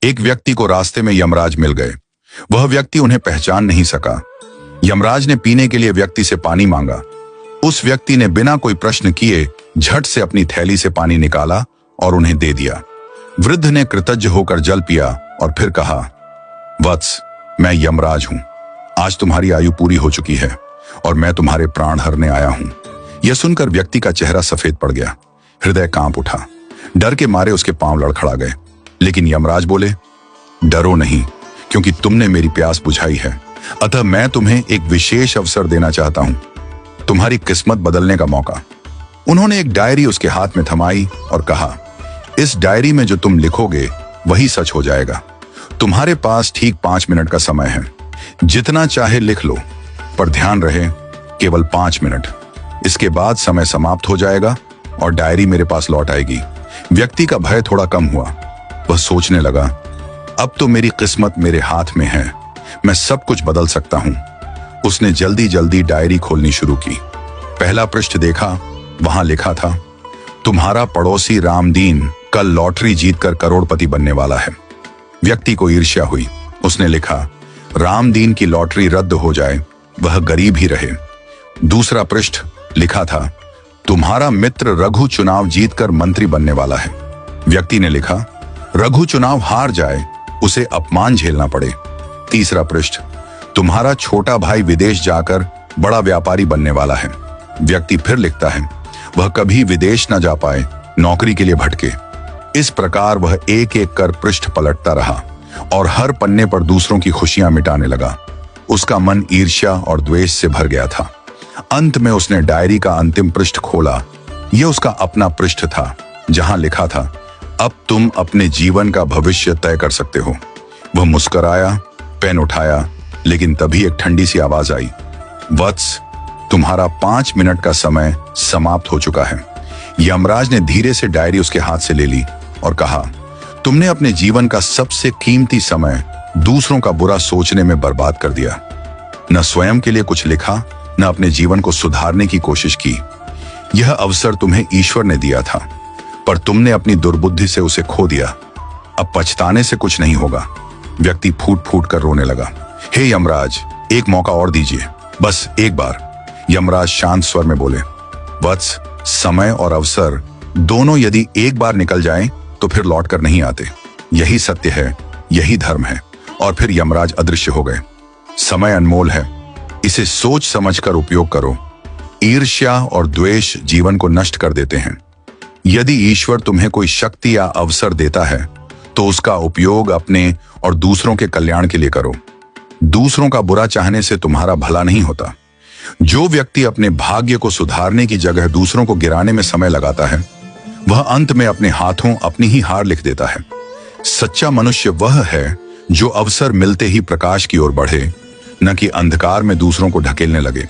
एक व्यक्ति को रास्ते में यमराज मिल गए। वह व्यक्ति उन्हें पहचान नहीं सका। यमराज ने पीने के लिए व्यक्ति से पानी मांगा। उस व्यक्ति ने बिना कोई प्रश्न किए झट से अपनी थैली से पानी निकाला और उन्हें दे दिया। वृद्ध ने कृतज्ञ होकर जल पिया और फिर कहा, वत्स, मैं यमराज हूं। आज तुम्हारी आयु पूरी हो चुकी है और मैं तुम्हारे प्राण हरने आया हूं। यह सुनकर व्यक्ति का चेहरा सफेद पड़ गया। हृदय कांप उठा। डर के मारे उसके पांव लड़खड़ा गए। लेकिन यमराज बोले, डरो नहीं, क्योंकि तुमने मेरी प्यास बुझाई है। अतः मैं तुम्हें एक विशेष अवसर देना चाहता हूं, तुम्हारी किस्मत बदलने का मौका। उन्होंने एक डायरी उसके हाथ में थमाई और कहा, इस डायरी में जो तुम लिखोगे वही सच हो जाएगा। तुम्हारे पास ठीक 5 मिनट का समय है। जितना चाहे लिख लो, पर ध्यान रहे केवल 5 मिनट। इसके बाद समय समाप्त हो जाएगा और डायरी मेरे पास लौट आएगी। व्यक्ति का भय थोड़ा कम हुआ। वह सोचने लगा, अब तो मेरी किस्मत मेरे हाथ में है, मैं सब कुछ बदल सकता हूं। उसने जल्दी जल्दी डायरी खोलनी शुरू की। पहला पृष्ठ देखा। वहां लिखा था, तुम्हारा पड़ोसी रामदीन कल लॉटरी जीतकर करोड़पति बनने वाला है। व्यक्ति को ईर्ष्या हुई। उसने लिखा, रामदीन की लॉटरी रद्द हो जाए, वह गरीब ही रहे। दूसरा पृष्ठ लिखा था, तुम्हारा मित्र रघु चुनाव जीतकर मंत्री बनने वाला है। व्यक्ति ने लिखा, रघु चुनाव हार जाए, उसे अपमान झेलना पड़े। तीसरा पृष्ठ, तुम्हारा छोटा भाई विदेश जाकर बड़ा व्यापारी बनने वाला है। व्यक्ति फिर लिखता है, वह कभी विदेश न जा पाए, नौकरी के लिए भटके। इस प्रकार वह एक एक कर पृष्ठ पलटता रहा और हर पन्ने पर दूसरों की खुशियां मिटाने लगा। उसका मन ईर्ष्या और द्वेष से भर गया था। अंत में उसने डायरी का अंतिम पृष्ठ खोला। यह उसका अपना पृष्ठ था, जहां लिखा था, अब तुम अपने जीवन का भविष्य तय कर सकते हो। वह मुस्कुराया, पेन उठाया, लेकिन तभी एक ठंडी सी आवाज आई, वत्स, तुम्हारा 5 मिनट का समय समाप्त हो चुका है। यमराज ने धीरे से डायरी उसके हाथ से ले ली और कहा, तुमने अपने जीवन का सबसे कीमती समय दूसरों का बुरा सोचने में बर्बाद कर दिया। न स्वयं के लिए कुछ लिखा, न अपने जीवन को सुधारने की कोशिश की। यह अवसर तुम्हें ईश्वर ने दिया था, पर तुमने अपनी दुर्बुद्धि से उसे खो दिया। अब पछताने से कुछ नहीं होगा। व्यक्ति फूट फूट कर रोने लगा। हे यमराज, एक मौका और दीजिए, बस एक बार। यमराज शांत स्वर में बोले, वत्स, समय और अवसर दोनों यदि एक बार निकल जाएं, तो फिर लौट कर नहीं आते। यही सत्य है, यही धर्म है। और फिर यमराज अदृश्य हो गए। समय अनमोल है, इसे सोच समझकर उपयोग करो। ईर्ष्या और द्वेष जीवन को नष्ट कर देते हैं। यदि ईश्वर तुम्हें कोई शक्ति या अवसर देता है, तो उसका उपयोग अपने और दूसरों के कल्याण के लिए करो। दूसरों का बुरा चाहने से तुम्हारा भला नहीं होता। जो व्यक्ति अपने भाग्य को सुधारने की जगह दूसरों को गिराने में समय लगाता है, वह अंत में अपने हाथों अपनी ही हार लिख देता है। सच्चा मनुष्य वह है जो अवसर मिलते ही प्रकाश की ओर बढ़े, न कि अंधकार में दूसरों को ढकेलने लगे।